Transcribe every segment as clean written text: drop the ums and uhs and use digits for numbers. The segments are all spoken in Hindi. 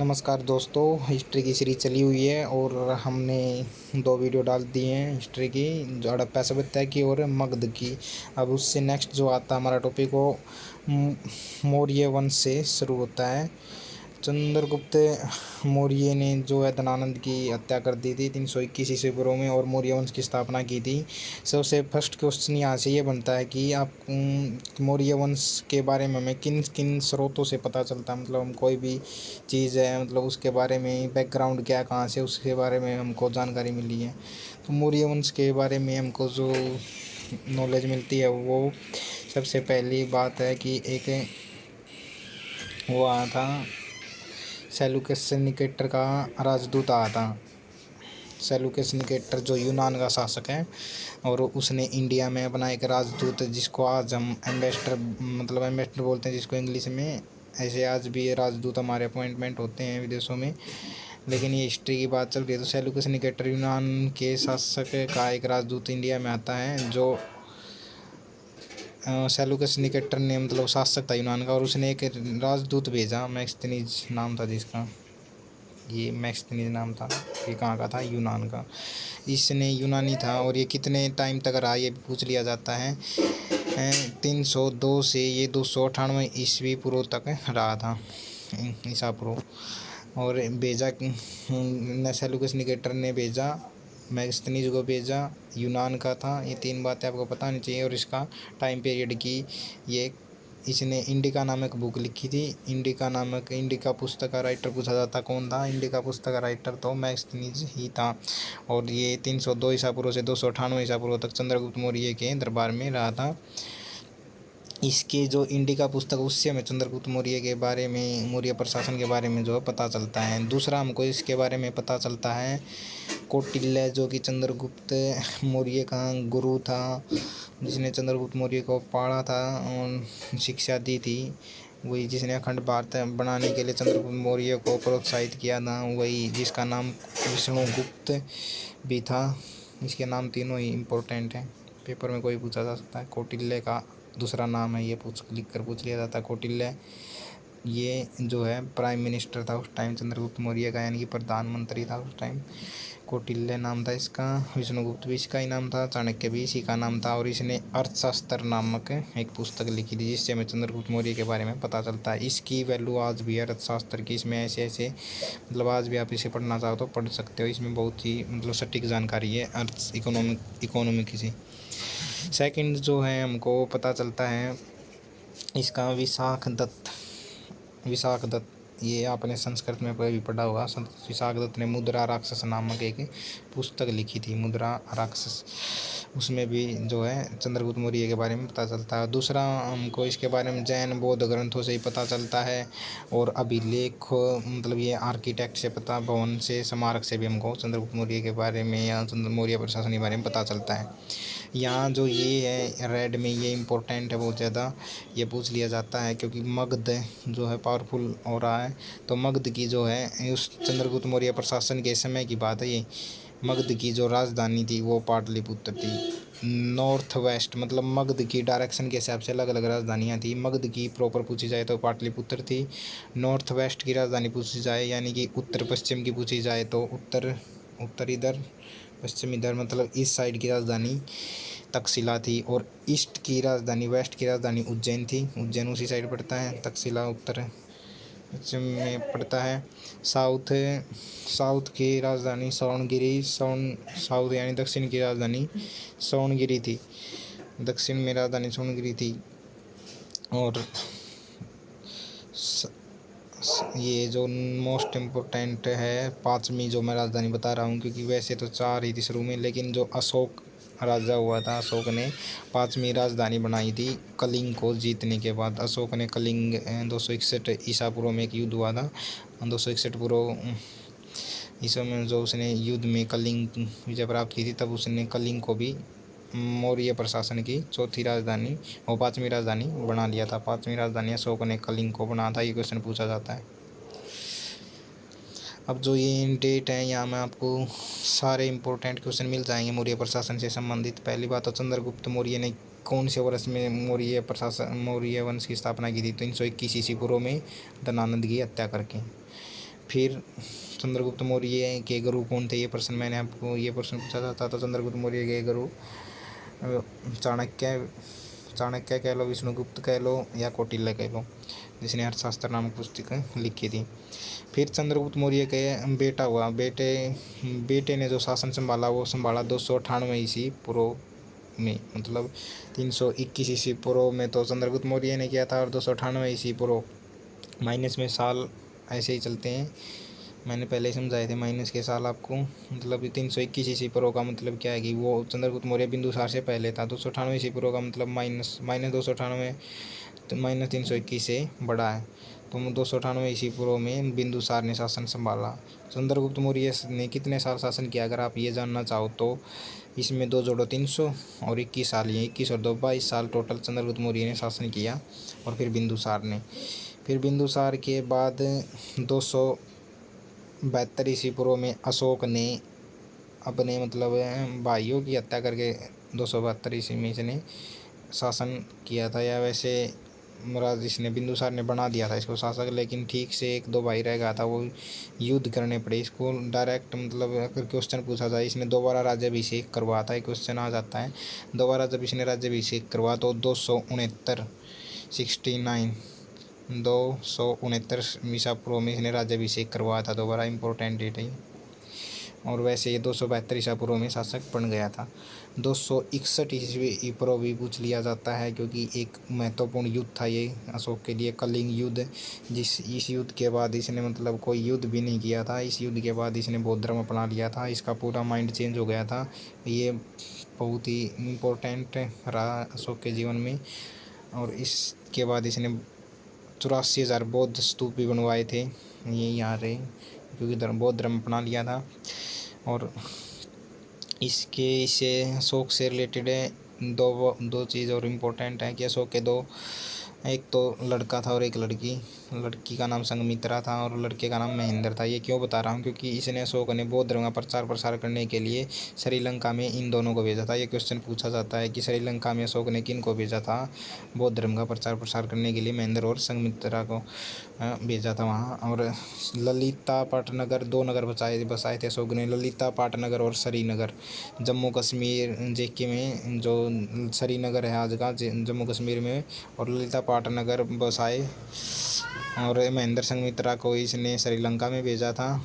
नमस्कार दोस्तों, हिस्ट्री की सीरीज चली हुई है और हमने 2 वीडियो डाल दिए हैं हिस्ट्री की, जो हड़प्पा सभ्यता की और मगध की। अब उससे नेक्स्ट जो आता हमारा टॉपिक वो मौर्य वंश से शुरू होता है। चंद्रगुप्त मौर्य ने जो है धनानंद की हत्या कर दी थी 321 ईस्वी पूर्व में और मौर्य वंश की स्थापना की थी। सबसे फर्स्ट क्वेश्चन यहाँ से ये बनता है कि आप मौर्य वंश के बारे में हमें किन किन स्रोतों से पता चलता है, मतलब हम कोई भी चीज़ है मतलब उसके बारे में बैकग्राउंड क्या कहाँ से उसके बारे में हमको जानकारी मिली है। तो मौर्य वंश के बारे में हमको जो नॉलेज मिलती है वो सबसे पहली बात है कि एक वो आया था सेल्यूकस निकेटर का राजदूत आया था। सेल्यूकस निकेटर जो यूनान का शासक है और उसने इंडिया में अपना एक राजदूत, जिसको आज हम एम्बेसडर मतलब एम्बेसडर बोलते हैं जिसको इंग्लिश में, ऐसे आज भी ये राजदूत हमारे अपॉइंटमेंट होते हैं विदेशों में। लेकिन ये हिस्ट्री की बात चल रही है तो सेल्यूकस निकेटर यूनान के शासक का एक राजदूत इंडिया में आता है। जो सेल्यूकस निकेटर ने मतलब शासक था यूनान का और उसने एक राजदूत भेजा, मैक्सथेनीज नाम था जिसका, ये मैक्सथेनीज नाम था। ये कहाँ का था? यूनान का। इसने यूनानी था और ये कितने टाइम तक रहा ये भी पूछ लिया जाता है। 302 से ये 298 ईस्वी पूर्व तक रहा था, ईसा पूर्व। और भेजा सेल्यूकस निकेटर ने भेजा, मैक्सथेनीज को भेजा, यूनान का था। ये 3 बातें आपको पता होनी चाहिए। और इसका टाइम पीरियड की ये इसने इंडिका नामक बुक लिखी थी। इंडिका पुस्तक का राइटर पूछा जाता कौन था? इंडिका पुस्तक का राइटर तो मैक्सथेनीज ही था। और ये 302 ईसा पूर्व से 298 ईसा पूर्व तक चंद्रगुप्त मौर्य के दरबार में रहा था। इसके जो इंडिका पुस्तक उससे हमें चंद्रगुप्त मौर्य के बारे में, मौर्य प्रशासन के बारे में जो है पता चलता है। दूसरा हमको इसके बारे में पता चलता है कौटिल्य, जो कि चंद्रगुप्त मौर्य का गुरु था, जिसने चंद्रगुप्त मौर्य को पढ़ा था और शिक्षा दी थी। वही जिसने अखंड भारत बनाने के लिए चंद्रगुप्त मौर्य को प्रोत्साहित किया था, वही जिसका नाम विष्णुगुप्त भी था। इसके नाम तीनों ही इम्पोर्टेंट हैं, पेपर में कोई पूछा जा सकता है। कौटिल्य का दूसरा नाम है, ये लिख कर पूछ लिया जाता है कौटिल्य। ये जो है प्राइम मिनिस्टर था उस टाइम चंद्रगुप्त मौर्य का, यानी कि प्रधानमंत्री था उस टाइम। कौटिल्य नाम था इसका। विष्णुगुप्त भी इसका ही नाम था, चाणक्य भी इसी का नाम था। और इसने अर्थशास्त्र नामक एक पुस्तक लिखी थी जिससे हमें चंद्रगुप्त मौर्य के बारे में पता चलता है। इसकी वैल्यू आज भी है अर्थशास्त्र की। इसमें ऐसे ऐसे मतलब आज भी आप इसे पढ़ना चाहो तो पढ़ सकते हो। इसमें बहुत ही मतलब सटीक जानकारी है अर्थ इकोनॉमिक की। सेकंड जो है हमको पता चलता है इसका विशाख दत्त, ये आपने संस्कृत में कोई भी पढ़ा होगा। विशाख दत्त ने मुद्रा राक्षस नामक एक पुस्तक लिखी थी, मुद्रा राक्षस। उसमें भी जो है चंद्रगुप्त मौर्य के बारे में पता चलता है। दूसरा हमको इसके बारे में जैन बौद्ध ग्रंथों से ही पता चलता है और अभिलेख मतलब ये आर्किटेक्ट से पता, भवन से, स्मारक से भी हमको चंद्रगुप्त मौर्य के बारे में या मौर्य प्रशासन के बारे में पता चलता है। यहाँ जो ये है रेड में, ये इम्पोर्टेंट है बहुत ज़्यादा, ये पूछ लिया जाता है क्योंकि मगध जो है पावरफुल हो रहा है। तो मगध की जो है उस चंद्रगुप्त मौर्य प्रशासन के समय की बात है ये। मगध की जो राजधानी थी वो पाटलिपुत्र थी। नॉर्थ वेस्ट मतलब मगध की डायरेक्शन के हिसाब से अलग अलग राजधानियाँ थी। मगध की प्रॉपर पूछी जाए तो पाटलिपुत्र थी। नॉर्थ वेस्ट की राजधानी पूछी जाए यानी कि उत्तर पश्चिम की पूछी जाए तो उत्तर इधर, पश्चिम इधर, मतलब इस साइड की राजधानी तक्षशिला थी। और ईस्ट की राजधानी, वेस्ट की राजधानी उज्जैन थी। उज्जैन उसी साइड पड़ता है, तक्षशिला उत्तर पश्चिम में पड़ता है। साउथ की राजधानी साउथ यानी दक्षिण की राजधानी सौणगिरी थी। दक्षिण में राजधानी सौणगिरी थी। और ये जो मोस्ट इम्पोर्टेंट है 5वीं जो मैं राजधानी बता रहा हूँ, क्योंकि वैसे तो 4 ही थी शुरू में, लेकिन जो अशोक राजा हुआ था, अशोक ने 5वीं राजधानी बनाई थी कलिंग को जीतने के बाद। अशोक ने कलिंग 261 ईसा पूर्व में एक युद्ध हुआ था, 261 पूर्व ईसा में जो उसने युद्ध में कलिंग विजय प्राप्त की थी, तब उसने कलिंग को भी मौर्य प्रशासन की 4थी राजधानी और 5वीं राजधानी बना लिया था। 5वीं राजधानी अशोक ने कलिंग को बना था। ये क्वेश्चन पूछा जाता है। अब जो ये डेट है यहाँ में आपको सारे इम्पोर्टेंट क्वेश्चन मिल जाएंगे मौर्य प्रशासन से संबंधित। पहली बात तो चंद्रगुप्त मौर्य ने कौन से वर्ष में मौर्य वंश की स्थापना की थी? 321 ईसा पूर्व में धनानंद की हत्या करके। फिर चंद्रगुप्त मौर्य के गुरु कौन थे, ये प्रश्न मैंने आपको ये प्रश्न पूछा था। तो चंद्रगुप्त मौर्य के गुरु चाणक्य चाणक्य कह लो, विष्णुगुप्त कह लो, या कौटिल्य कह लो, जिसने अर्थशास्त्र नामक पुस्तक लिखी थी। फिर चंद्रगुप्त मौर्य के बेटा हुआ, बेटे ने जो शासन संभाला वो संभाला 298 ईस्वी पूर्व में, मतलब 321 ईस्वी पूर्व में तो चंद्रगुप्त मौर्य ने किया था, और 298 ईस्वी पूर्व, माइनस में साल ऐसे ही चलते हैं, मैंने पहले ही समझाए थे माइनस के साल आपको। मतलब 321 ईस्वी पूर्व का मतलब क्या है कि वो चंद्रगुप्त मौर्य बिंदुसार से पहले था। 298 ईस्वी पूर्व का मतलब माइनस 298 तो माइनस 321 से बड़ा है। तो 298 ईस्वी पूर्व में बिंदुसार ने शासन संभाला। चंद्रगुप्त मौर्य ने कितने साल शासन किया, अगर आप ये जानना चाहो तो इसमें 2 जोड़ो 300 और 21 साल, ये 21 और 2 22 साल टोटल चंद्रगुप्त मौर्य ने शासन किया। और फिर बिंदुसार के बाद 272 ईस्वी पूर्व में अशोक ने अपने मतलब भाइयों की हत्या करके 272 ईस्वी में इसने शासन किया था। या वैसे महाराज इसने बिंदुसार ने बना दिया था इसको शासक, लेकिन ठीक से 1-2 भाई रह गया था, वो युद्ध करने पड़े इसको। डायरेक्ट मतलब अगर क्वेश्चन पूछा जाए, इसने दोबारा राज्याभिषेक करवा था, एक क्वेश्चन आ जाता है, दोबारा जब इसने राज्याभिषेक करवा तो 269 ईसा पूर्व में इसने राज्याभिषेक करवाया था दोबारा, इंपॉर्टेंट डेट है। और वैसे ये 272 ईसा पूर्व में शासक बन गया था। 261 ईस्वी पूर्व भी पूछ लिया जाता है, क्योंकि एक महत्वपूर्ण युद्ध था ये अशोक के लिए, कलिंग युद्ध। इस युद्ध के बाद इसने मतलब कोई युद्ध भी नहीं किया था, इस युद्ध के बाद इसने बौद्ध धर्म अपना लिया था, इसका पूरा माइंड चेंज हो गया था। ये बहुत ही इम्पोर्टेंट रहा अशोक के जीवन में। और इसके बाद इसने 84,000 बौद्ध स्तूप भी बनवाए थे, ये यहाँ रहे, क्योंकि बौद्ध धर्म अपना लिया था। और इसे अशोक से रिलेटेड दो चीज़ और इम्पोर्टेंट है कि अशोक के एक तो लड़का था और एक लड़की का नाम संघमित्रा था और लड़के का नाम महेंद्र था। ये क्यों बता रहा हूँ, क्योंकि इसने अशोक ने बौद्ध धर्म का प्रचार प्रसार करने के लिए श्रीलंका में इन दोनों को भेजा था। ये क्वेश्चन पूछा जाता है कि श्रीलंका में अशोक ने किन को भेजा था बौद्ध धर्म का प्रचार प्रसार करने के लिए, महेंद्र और संघमित्रा को भेजा था वहाँ। और ललिता पाटनगर 2 नगर बसाए थे अशोक ने, ललिता पाटनगर और श्रीनगर, जम्मू कश्मीर जेके में, जो श्रीनगर है आज का जम्मू कश्मीर में, और ललिता पाटनगर बसाए। और महेंद्र संघमित्रा को इसने श्रीलंका में भेजा था।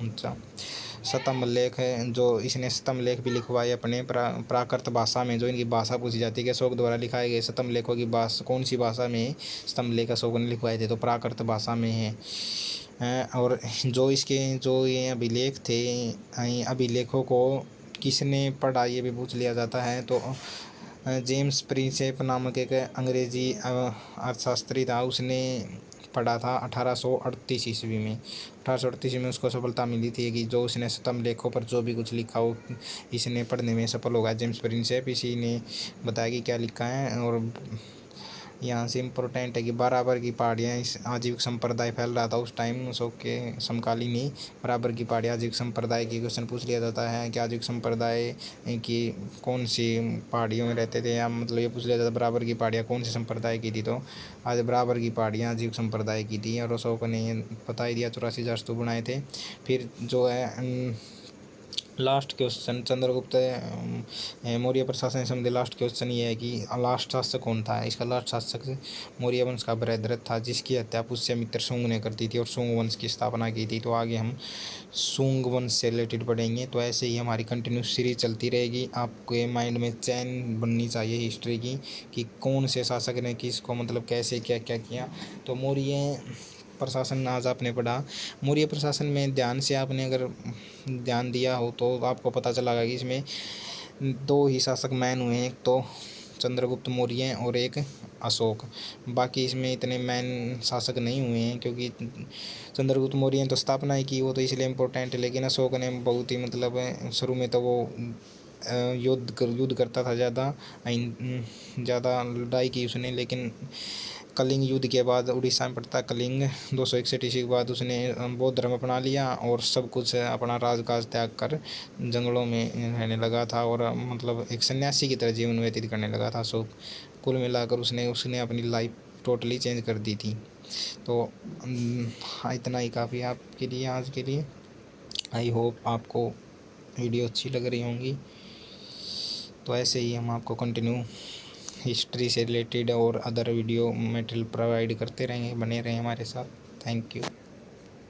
अच्छा, स्तंभलेख है, जो इसने स्तंभलेख भी लिखवाए अपने प्राकृत भाषा में, जो इनकी भाषा पूछी जाती है कि अशोक द्वारा लिखाए गए स्तंभलेखों की भाषा कौन सी भाषा में स्तंभलेख अशोक ने लिखवाए थे, तो प्राकृत भाषा में है। और जो ये अभिलेख थे, अभिलेखों को किसने पढ़ा ये भी पूछ लिया जाता है। तो जेम्स प्रिंसेप नामक एक अंग्रेजी अर्थशास्त्री था, उसने पढ़ा था 1838 ईस्वी में। 1838 में उसको सफलता मिली थी कि जो उसने स्तंभ लेखों पर जो भी कुछ लिखा हो इसने पढ़ने में सफल होगा। जेम्स प्रिंसेप इसी ने बताया कि क्या लिखा है। और यहाँ से इम्पोर्टेंट है कि बराबर की पहाड़ियाँ, इस आजीविक संप्रदाय फैल रहा था उस टाइम अशोक के समकालीन ही। बराबर की पहाड़ियाँ आजीविक संप्रदाय की क्वेश्चन पूछ लिया जाता है कि आजीविक संप्रदाय की कौन सी पहाड़ियों में रहते थे, या मतलब ये पूछ लिया जाता है बराबर की पहाड़ियाँ कौन से संप्रदाय की थी, तो आज बराबर की पहाड़ियाँ आजीविक संप्रदाय की थी। और अशोक ने बता ही दिया 84,000 स्तूप बनाए थे। फिर जो है लास्ट क्वेश्चन, चंद्रगुप्त मौर्य प्रशासन संबंधी लास्ट क्वेश्चन ये है कि लास्ट शासक कौन था। इसका लास्ट शासक मौर्य वंश का बृहद्रथ था, जिसकी हत्या पुष्यमित्र शुंग ने कर दी थी और शुंग वंश की स्थापना की थी। तो आगे हम शुंग वंश से रिलेटेड पढ़ेंगे। तो ऐसे ही हमारी कंटिन्यूस सीरीज चलती रहेगी। आपके माइंड में चैन बननी चाहिए हिस्ट्री की कि कौन से शासक ने किसको मतलब कैसे क्या क्या किया। तो मौर्य प्रशासन आज आपने पढ़ा। मौर्य प्रशासन में ध्यान से आपने अगर ध्यान दिया हो तो आपको पता चला कि इसमें 2 ही शासक मैन हुए हैं, एक तो चंद्रगुप्त मौर्य और एक अशोक। बाकी इसमें इतने मैन शासक नहीं हुए हैं, क्योंकि चंद्रगुप्त मौर्य ने तो स्थापना ही की, वो तो इसलिए इम्पोर्टेंट है। लेकिन अशोक ने बहुत ही मतलब शुरू में तो वो युद्ध करता था, ज़्यादा लड़ाई की उसने। लेकिन कलिंग युद्ध के बाद उड़ीसा में पड़ता कलिंग 261 ईस्वी के बाद उसने बौद्ध धर्म अपना लिया और सब कुछ अपना राजकाज त्याग कर जंगलों में रहने लगा था, और मतलब एक सन्यासी की तरह जीवन व्यतीत करने लगा था। सो कुल मिलाकर उसने अपनी लाइफ टोटली चेंज कर दी थी। तो इतना ही काफ़ी आपके लिए आज के लिए। आई होप आपको वीडियो अच्छी लग रही होंगी। तो ऐसे ही हम आपको कंटिन्यू हिस्ट्री से रिलेटेड और अदर वीडियो मटेरियल प्रोवाइड करते रहेंगे, बने रहें हमारे साथ। Thank you.